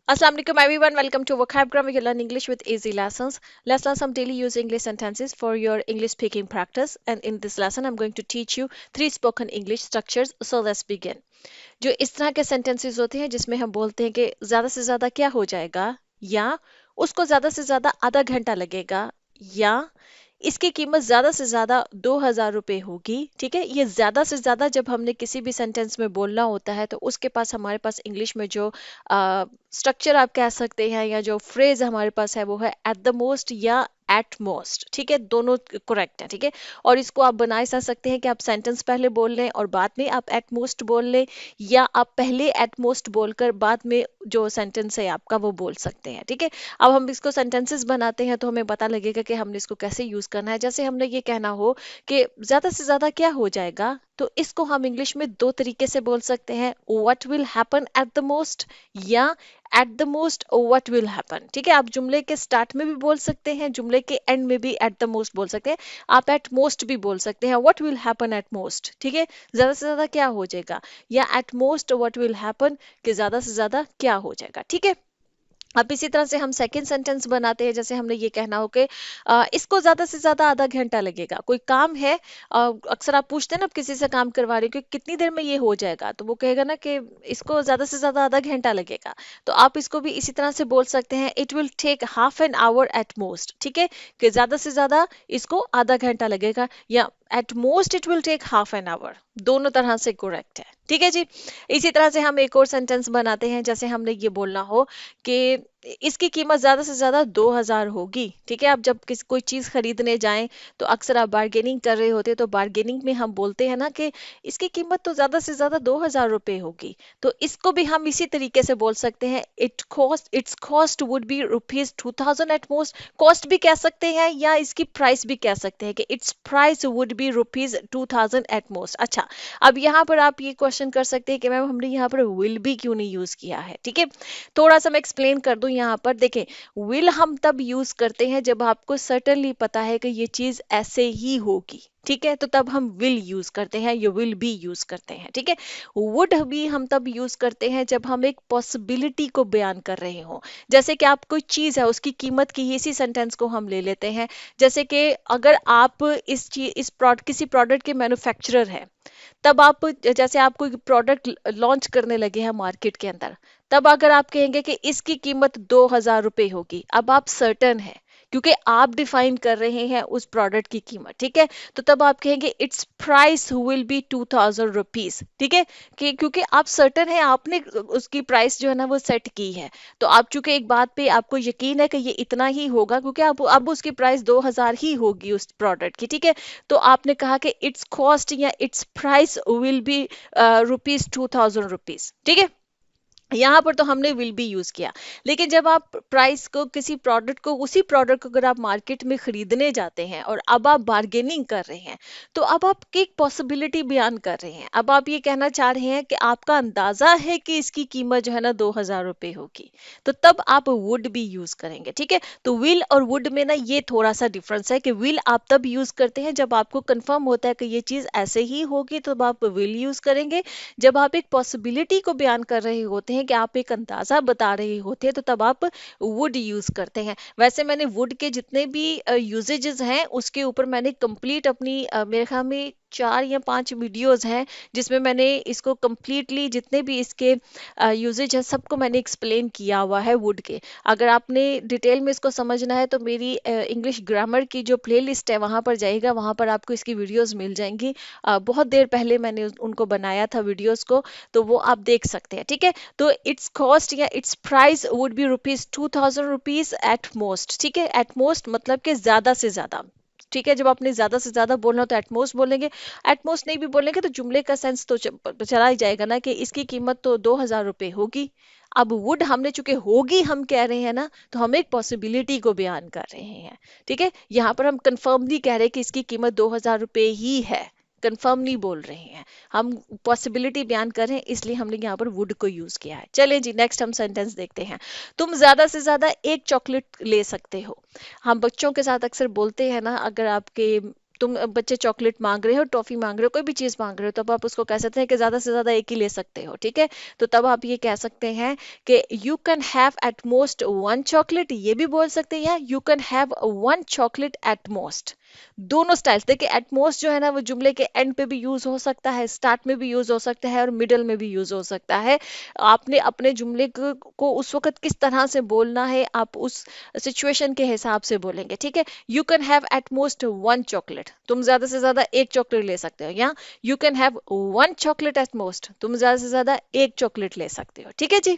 Assalamu alaikum everyone. Welcome to Vocab where you learn English with easy lessons. Let's learn some daily use English sentences for your English speaking practice. And in this lesson, I'm going to teach you three spoken English structures. So let's begin. जो इस तरह के sentences होते हैं जिसमें हम बोलते हैं कि ज्यादा से ज्यादा क्या हो जाएगा, या उसको ज्यादा से ज्यादा आधा घंटा लगेगा, या इसकी कीमत ज्यादा से ज्यादा 2,000 रुपए होगी। ठीक है, ये ज्यादा से ज्यादा जब हमने किसी भी सेंटेंस में बोलना होता है तो उसके पास हमारे पास इंग्लिश में जो स्ट्रक्चर आप कह सकते हैं या जो फ्रेज हमारे पास है वो है एट द मोस्ट या एट मोस्ट। ठीक है, दोनों करेक्ट है। ठीक है, और इसको आप बना ऐसा सकते हैं कि आप सेंटेंस पहले बोल लें और बाद में आप एट मोस्ट बोल लें, या आप पहले एट मोस्ट बोलकर बाद में जो सेंटेंस है आपका वो बोल सकते हैं। ठीक है, अब हम इसको सेंटेंसेस बनाते हैं तो हमें पता लगेगा कि हमने इसको कैसे यूज करना है। जैसे हमने ये कहना हो कि ज्यादा से ज्यादा क्या हो जाएगा, तो इसको हम इंग्लिश में दो तरीके से बोल सकते हैं, what will happen at the most या at the most what will happen. ठीक है, आप जुमले के स्टार्ट में भी बोल सकते हैं, जुमले के एंड में भी एट द मोस्ट बोल सकते हैं, आप एट मोस्ट भी बोल सकते हैं, what will happen eight most. ठीक है, ज्यादा से ज्यादा क्या हो जाएगा, या at most what will happen कि ज्यादा से ज्यादा क्या हो जाएगा। ठीक है, अब इसी तरह से हम सेकंड सेंटेंस बनाते हैं। जैसे हमने ये कहना हो कि इसको ज्यादा से ज्यादा आधा घंटा लगेगा, कोई काम है। अक्सर आप पूछते हैं ना, आप किसी से काम करवा रहे हो कि कितनी देर में ये हो जाएगा, तो वो कहेगा ना कि इसको ज्यादा से ज्यादा आधा घंटा लगेगा। तो आप इसको भी इसी तरह से बोल सकते हैं, it will take half an hour at most. ठीक है, कि ज्यादा से ज्यादा इसको आधा घंटा लगेगा, या at most it will take half an hour. दोनों तरह से करेक्ट है। ठीक है जी, इसी तरह से हम एक और सेंटेंस बनाते हैं। जैसे हमने ये बोलना हो कि इसकी कीमत ज्यादा से ज्यादा 2,000 होगी। ठीक है, आप जब किसी कोई चीज खरीदने जाएं तो अक्सर आप बार्गेनिंग कर रहे होते हैं, तो बार्गेनिंग में हम बोलते हैं ना कि इसकी कीमत तो ज्यादा से ज्यादा 2,000 रुपए होगी। तो इसको भी हम इसी तरीके से बोल सकते हैं, it's cost would be rupees 2,000 at most. Cost भी कह सकते हैं या इसकी प्राइस भी कह सकते हैं कि it's price would be rupees 2,000 at most. अच्छा, अब यहाँ पर आप ये क्वेश्चन कर सकते हैं कि मैम हमने यहाँ पर विल भी क्यों नहीं यूज किया है। ठीक है, थोड़ा सा मैं एक्सप्लेन कर दूं। यहाँ पर देखें, विल हम तब यूज करते हैं जब आपको सर्टेनली पता है कि ये चीज ऐसे ही होगी। ठीक है, तो तब हम विल यूज करते हैं, ये विल भी यूज करते हैं। ठीक है, वुड भी हम तब यूज करते हैं जब हम एक पॉसिबिलिटी को बयान कर रहे हो। जैसे कि आप कोई चीज है उसकी कीमत की, इसी सेंटेंस को हम ले लेते हैं। जैसे कि अगर आप किसी प्रोडक्ट के मैन्युफैक्चरर है, तब आप जैसे आप कोई प्रोडक्ट लॉन्च करने लगे हैं मार्केट के अंदर, तब अगर आप कहेंगे कि इसकी कीमत 2,000 रुपए होगी, अब आप सर्टन है क्योंकि आप डिफाइन कर रहे हैं उस प्रोडक्ट की कीमत। ठीक है, तो तब आप कहेंगे it's price will be 2,000 rupees. ठीक है, कि क्योंकि आप सर्टन है, आपने उसकी प्राइस जो है ना वो सेट की है। तो आप चूंकि एक बात पे आपको यकीन है कि ये इतना ही होगा, क्योंकि अब उसकी प्राइस 2,000 ही होगी उस प्रोडक्ट की। ठीक है, तो आपने कहा कि इट्स कॉस्ट या it's price will be rupees 2,000 rupees. ठीक है, यहाँ पर तो हमने विल बी यूज किया। लेकिन जब आप प्राइस को, किसी प्रोडक्ट को, उसी प्रोडक्ट को अगर आप मार्केट में खरीदने जाते हैं और अब आप बार्गेनिंग कर रहे हैं, तो अब आप एक पॉसिबिलिटी बयान कर रहे हैं। अब आप ये कहना चाह रहे हैं कि आपका अंदाजा है कि इसकी कीमत जो है ना 2,000 रुपए होगी, तो तब आप वुड भी यूज करेंगे। ठीक है, तो विल और वुड में ना ये थोड़ा सा डिफरेंस है कि विल आप तब यूज करते हैं जब आपको कंफर्म होता है कि ये चीज ऐसे ही होगी, तब आप विल यूज करेंगे। जब आप एक पॉसिबिलिटी को बयान कर रहे होते हैं, कि आप एक अंदाजा बता रहे होते हैं, तो तब आप वुड यूज करते हैं। वैसे मैंने वुड के जितने भी यूजेजेस हैं उसके ऊपर मैंने कंप्लीट अपनी मेरे ख्याल में 4 या 5 वीडियोस हैं जिसमें मैंने इसको कंप्लीटली जितने भी इसके यूजेज है सबको मैंने एक्सप्लेन किया हुआ है वुड के। अगर आपने डिटेल में इसको समझना है तो मेरी इंग्लिश ग्रामर की जो प्लेलिस्ट है वहां पर जाइएगा, वहां पर आपको इसकी वीडियोस मिल जाएंगी। बहुत देर पहले मैंने उनको बनाया था वीडियोस को, तो वो आप देख सकते हैं। ठीक है, तो इट्स कॉस्ट या it's price would be rupees 2,000 rupees eight most. ठीक है, एट मोस्ट मतलब कि ज्यादा से ज्यादा। ठीक है, जब आपने ज्यादा से ज्यादा बोलना हो तो एटमोस्ट बोलेंगे। एटमोस्ट नहीं भी बोलेंगे तो जुमले का सेंस तो चला ही जाएगा ना, कि इसकी कीमत तो 2,000 रुपए होगी। अब वुड हमने चूंकि होगी हम कह रहे हैं ना, तो हम एक पॉसिबिलिटी को बयान कर रहे हैं। ठीक है, यहाँ पर हम कंफर्मली कह रहे हैं कि इसकी कीमत 2,000 रुपए ही है, कंफर्म नहीं बोल रहे हैं, हम पॉसिबिलिटी बयान कर रहे हैं, इसलिए हमने यहाँ पर वुड को यूज किया है। चलें जी, नेक्स्ट हम सेंटेंस देखते हैं। तुम ज्यादा से ज्यादा एक चॉकलेट ले सकते हो। हम बच्चों के साथ अक्सर बोलते हैं ना, अगर आपके तुम बच्चे चॉकलेट मांग रहे हो, टॉफी मांग रहे हो, कोई भी चीज मांग रहे हो, तब आप उसको कह सकते हैं कि ज्यादा से ज्यादा एक ही ले सकते हो, ठीक है। तो तब आप ये कह सकते हैं कि you can have at most one chocolate, ये भी बोल सकते हैं, you can have one chocolate at most. दोनों स्टाइल्स देखिए, एट मोस्ट जो है ना वो जुमले के एंड पे भी यूज हो सकता है, स्टार्ट में भी यूज हो सकता है और मिडल में भी यूज हो सकता है। आपने अपने जुमले को उस वक्त किस तरह से बोलना है, आप उस सिचुएशन के हिसाब से बोलेंगे, ठीक है। You can have at most one chocolate, तुम ज्यादा से ज्यादा एक चॉकलेट ले सकते हो, या you can have one chocolate at most, तुम ज्यादा से ज्यादा एक चॉकलेट ले सकते हो, ठीक है जी।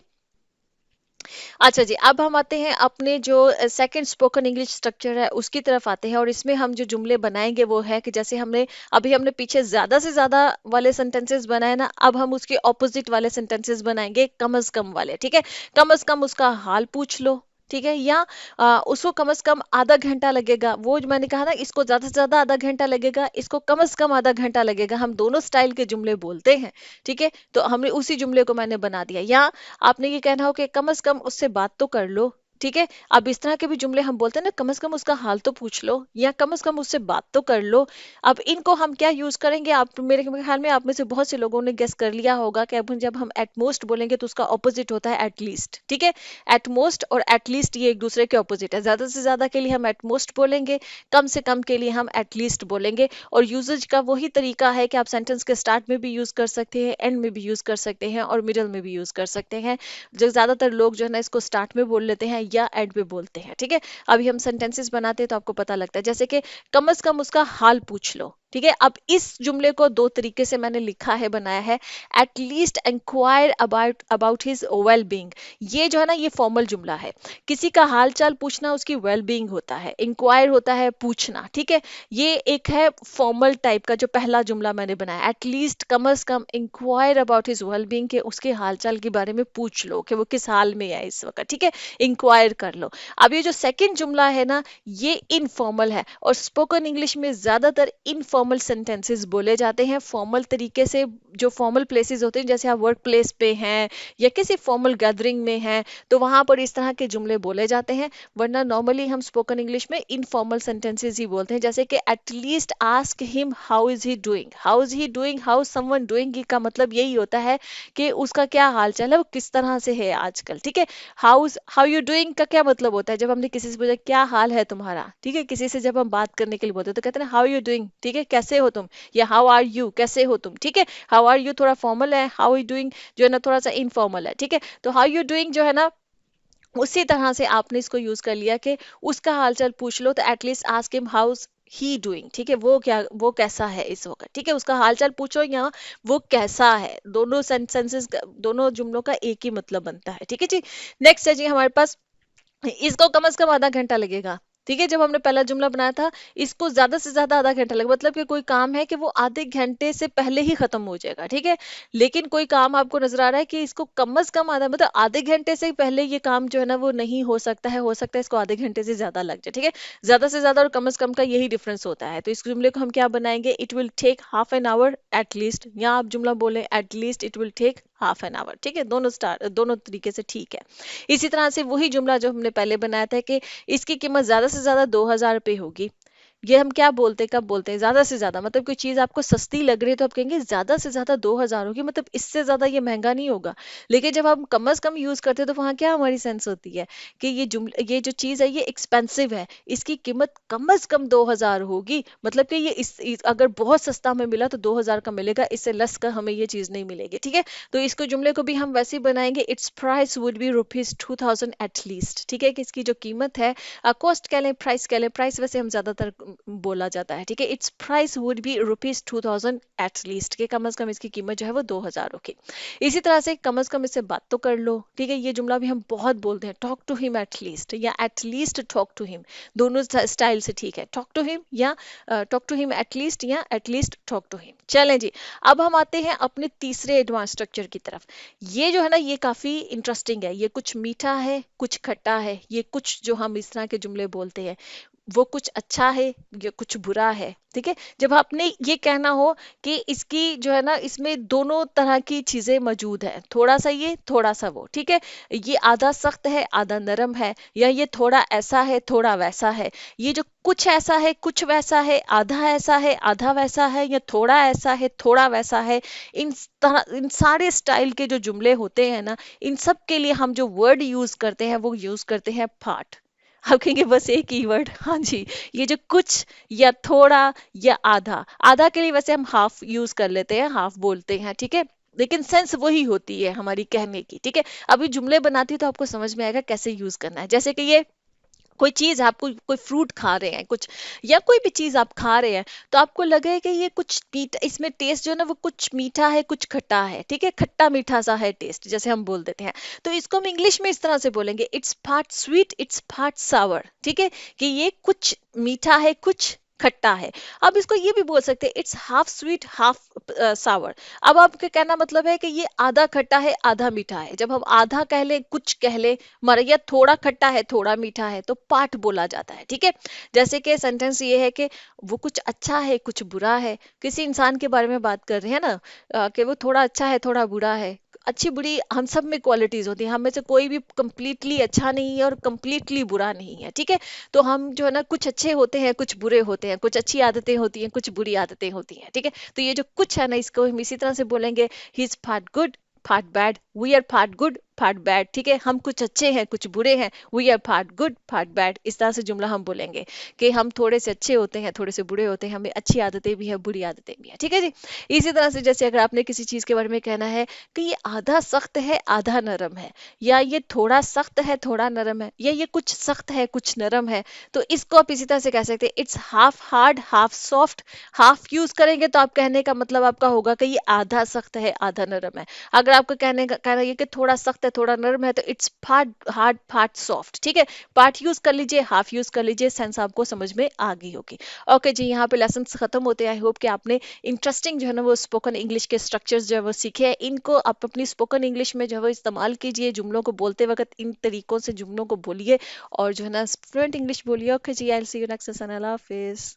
अच्छा जी, अब हम आते हैं अपने जो सेकंड स्पोकन इंग्लिश स्ट्रक्चर है उसकी तरफ आते हैं, और इसमें हम जो जुमले बनाएंगे वो है कि जैसे हमने पीछे ज्यादा से ज्यादा वाले सेंटेंसेस बनाए ना, अब हम उसके ऑपोजिट वाले सेंटेंसेस बनाएंगे, कम अज कम वाले, ठीक है। कम अज कम उसका हाल पूछ लो, ठीक है, या उसको कम से कम आधा घंटा लगेगा, वो जो मैंने कहा ना, इसको ज्यादा से ज्यादा आधा घंटा लगेगा, इसको कम से कम आधा घंटा लगेगा, हम दोनों स्टाइल के जुमले बोलते हैं, ठीक है। तो हमने उसी जुमले को मैंने बना दिया। या आपने ये कहना हो कि कम से कम उससे बात तो कर लो, ठीक है। अब इस तरह के भी जुमले हम बोलते हैं ना, कम से कम उसका हाल तो पूछ लो, या कम से कम उससे बात तो कर लो। अब इनको हम क्या यूज करेंगे, आप मेरे ख्याल में आप में से बहुत से लोगों ने गेस कर लिया होगा कि अब जब हम एट मोस्ट बोलेंगे तो उसका ऑपोजिट होता है एट लीस्ट, ठीक है। एट मोस्ट और एट लीस्ट ये एक दूसरे के ऑपोजिट है, ज्यादा से ज्यादा के लिए हम एट मोस्ट बोलेंगे, कम से कम के लिए हम एट लीस्ट बोलेंगे। और यूजेज का वही तरीका है कि आप सेंटेंस के स्टार्ट में भी यूज कर सकते हैं, एंड में भी यूज कर सकते हैं, और मिडल में भी यूज कर सकते हैं। जो ज्यादातर लोग जो है ना इसको स्टार्ट में बोल लेते हैं या एंड में बोलते हैं, ठीक है। अभी हम सेंटेंसेस बनाते हैं तो आपको पता लगता है, जैसे कि कम से कम उसका हाल पूछ लो, ठीक है। अब इस जुमले को दो तरीके से मैंने लिखा है, बनाया है। At least enquire about about his well being, ये जो है ना ये फॉर्मल जुमला है, किसी का हाल चाल पूछना उसकी वेल बींग होता है, इंक्वायर होता है पूछना, ठीक है। ये एक है फॉर्मल टाइप का जो पहला जुमला मैंने बनाया, एट लीस्ट कम से कम inquire about his well being, के उसके हाल चाल के बारे में पूछ लो कि वो किस हाल में है इस वक्त, ठीक है, इंक्वायर कर लो। अब ये जो सेकंड जुमला है ना, ये इनफॉर्मल है, और स्पोकन इंग्लिश में ज्यादातर इनफॉर्मल सेंटेंसेस बोले जाते हैं फॉर्मल तरीके से। जो फॉर्मल प्लेसेस होते हैं, जैसे आप वर्क प्लेस पे हैं या किसी फॉर्मल गैदरिंग में हैं, तो वहां पर इस तरह के जुमले बोले जाते हैं। वरना नॉर्मली हम स्पोकन इंग्लिश में इनफॉर्मल सेंटेंसेस ही बोलते हैं, जैसे कि at least ask him how is he doing, how is he doing, how someone doing का मतलब यही होता है कि उसका क्या हाल चाल है, वो किस तरह से है आजकल, ठीक है। हाउ यू डूइंग का क्या मतलब होता है, जब हमने किसी से पूछा क्या हाल है तुम्हारा, ठीक है, किसी से जब हम बात करने के लिए बोलते हैं तो कहते हैं हाउ यू डूइंग, ठीक है, कैसे हो तुम, या हाउ आर यू, कैसे हो तुम, ठीक है। हाउ आर यू थोड़ा फॉर्मल है, हाउ यू डूइंग जो है ना थोड़ा सा इनफॉर्मल है, ठीक है। तो हाउ यू डूइंग जो है ना, उसी तरह से आपने इसको यूज कर लिया कि उसका हालचाल पूछ लो, तो at least ask him house he doing, ठीक है, वो कैसा है इस वक्त, ठीक है, उसका हालचाल पूछो या वो कैसा है, दोनों सेंटेंसेस दोनों जुमलों का एक ही मतलब बनता है, ठीक है जी। नेक्स्ट है जी हमारे पास, इसको कम से कम आधा घंटा लगेगा, ठीक है। जब हमने पहला जुमला बनाया था, इसको ज्यादा से ज्यादा आधा घंटा लगेगा, मतलब कि कोई काम है कि वो आधे घंटे से पहले ही खत्म हो जाएगा, ठीक है। लेकिन कोई काम आपको नजर आ रहा है कि इसको कम से कम आधा, मतलब आधे घंटे से पहले ये काम जो है ना वो नहीं हो सकता है, हो सकता है इसको आधे घंटे से ज्यादा लग जाए, ठीक है। ज्यादा से ज्यादा और कम से कम का यही डिफरेंस होता है। तो इस जुमले को हम क्या बनाएंगे, it will take half an hour at least, या आप जुमला बोले at least it will take half an hour, ठीक है, दोनों तरीके से ठीक है। इसी तरह से वही जुमला जो हमने पहले बनाया था कि इसकी कीमत ज्यादा से ज्यादा 2,000 रुपये होगी, ये हम क्या बोलते हैं, कब बोलते हैं, ज्यादा से ज्यादा, मतलब कोई चीज आपको सस्ती लग रही है तो आप कहेंगे ज्यादा से ज्यादा 2,000 होगी, मतलब इससे ज्यादा ये महंगा नहीं होगा। लेकिन जब हम कम से कम यूज करते हैं तो वहां क्या हमारी सेंस होती है कि ये जो चीज है ये एक्सपेंसिव है, इसकी कीमत कम से कम 2,000 होगी, मतलब कि ये अगर बहुत सस्ता हमें मिला तो 2,000 का मिलेगा, इससे लेस का हमें ये चीज नहीं मिलेगी, ठीक है। तो इसको जुमले को भी हम वैसे ही बनाएंगे, it's price would be ₹2,000 at least, ठीक है, कि इसकी जो कीमत है, कॉस्ट कह लें, प्राइस कह लें, प्राइस वैसे हम ज्यादातर बोला जाता है, ठीक है। It's price would be ₹2,000 at least, के कम से कम इसकी कीमत जो है वो 2,000 होगी। इसी तरह से कम से कम इससे बात तो कर लो, ठीक है, ये जुमला भी हम बहुत बोलते हैं, talk to him at least, या at least talk to him, दोनों स्टाइल से ठीक है, टॉक टू हिम या talk to him at least, या at least talk to him. चलें जी, अब हम आते हैं अपने तीसरे एडवांस स्ट्रक्चर की तरफ। ये जो है ना ये काफी इंटरेस्टिंग है, ये कुछ मीठा है कुछ खट्टा है, ये कुछ जो हम इस तरह के जुमले बोलते हैं, वो कुछ अच्छा है, ये कुछ बुरा है। ठीक है, जब आपने ये कहना हो कि इसकी जो है ना, इसमें दोनों तरह की चीजें मौजूद है, थोड़ा सा ये थोड़ा सा वो, ठीक है, ये आधा सख्त है आधा नरम है, या ये थोड़ा ऐसा है थोड़ा वैसा है, ये जो कुछ ऐसा है कुछ वैसा है, आधा ऐसा है आधा वैसा है, या थोड़ा ऐसा है थोड़ा वैसा है, इन तरह इन सारे स्टाइल के जो जुमले होते हैं ना, इन सब के लिए हम जो वर्ड यूज करते हैं वो यूज करते हैं पार्ट। आप कहेंगे बस एक ही वर्ड, हाँ जी, ये जो कुछ या थोड़ा या आधा, आधा के लिए वैसे हम हाफ यूज कर लेते हैं, हाफ बोलते हैं, ठीक है, लेकिन सेंस वही होती है हमारी कहने की। ठीक है, अभी जुमले बनाती तो आपको समझ में आएगा कैसे यूज करना है। जैसे कि ये कोई चीज, आपको कोई फ्रूट खा रहे हैं कुछ, या कोई भी चीज आप खा रहे हैं, तो आपको लगे कि ये कुछ मीठा, इसमें टेस्ट जो है ना वो कुछ मीठा है कुछ खट्टा है, ठीक है, खट्टा मीठा सा है टेस्ट, जैसे हम बोल देते हैं। तो इसको हम इंग्लिश में इस तरह से बोलेंगे, it's part sweet it's part sour, ठीक है, कि ये कुछ मीठा है कुछ खट्टा है। अब इसको ये भी बोल सकते हैं, इट्स हाफ स्वीट हाफ सावर। अब आपके कहना मतलब है कि ये आधा खट्टा है आधा मीठा है। जब हम आधा कह ले कुछ कह ले, मर या थोड़ा खट्टा है थोड़ा मीठा है, तो पार्ट बोला जाता है। ठीक है, जैसे कि सेंटेंस ये है कि वो कुछ अच्छा है कुछ बुरा है, किसी इंसान के बारे में बात कर रहे हैं ना, कि वो थोड़ा अच्छा है थोड़ा बुरा है। अच्छी बुरी हम सब में क्वालिटीज होती हैं, हम में से कोई भी कंप्लीटली अच्छा नहीं है और कंप्लीटली बुरा नहीं है। ठीक है, तो हम जो है ना, कुछ अच्छे होते हैं कुछ बुरे होते हैं, कुछ अच्छी आदतें होती हैं कुछ बुरी आदतें होती हैं। ठीक है, तो ये जो कुछ है ना, इसको हम इसी तरह से बोलेंगे, he is part good part bad, we are part good part bad. ठीक है, हम कुछ अच्छे हैं कुछ बुरे हैं, we are part good part bad. इस तरह से जुमला हम बोलेंगे कि हम थोड़े से अच्छे होते हैं थोड़े से बुरे होते हैं, हमें अच्छी आदतें भी है बुरी आदतें भी है। ठीक है जी, इसी तरह से जैसे अगर आपने किसी चीज के बारे में कहना है कि ये आधा सख्त है आधा नरम है, या ये थोड़ा सख्त है थोड़ा नरम है, या ये कुछ सख्त है कुछ नरम है, तो इसको आप इसी तरह से कह सकते हैं, it's half hard half soft. Half use करेंगे तो आप कहने का मतलब आपका होगा कि ये आधा सख्त है आधा नरम है। अगर आपको कहना ये कि थोड़ा सख्त है थोड़ा नरम है, तो it's part hard part soft. ठीक है, पार्ट यूज कर लीजिए हाफ यूज कर लीजिए, सेंस आपको समझ में आ गई होगी। ओके जी, यहाँ पे लेसन खत्म होते हैं। आई होप कि आपने इंटरेस्टिंग जो है ना वो स्पोकन इंग्लिश के स्ट्रक्चर्स जो है वो सीखे हैं। इनको आप अपनी स्पोकन इंग्लिश में जो है वो इस्तेमाल कीजिए, जुमलों को बोलते वक्त इन तरीकों से जुमलों को बोलिए और जो है ना फ्लुएंट इंग्लिश बोलिए। ओके जी, I will see you next session. अल्लाह हाफिज।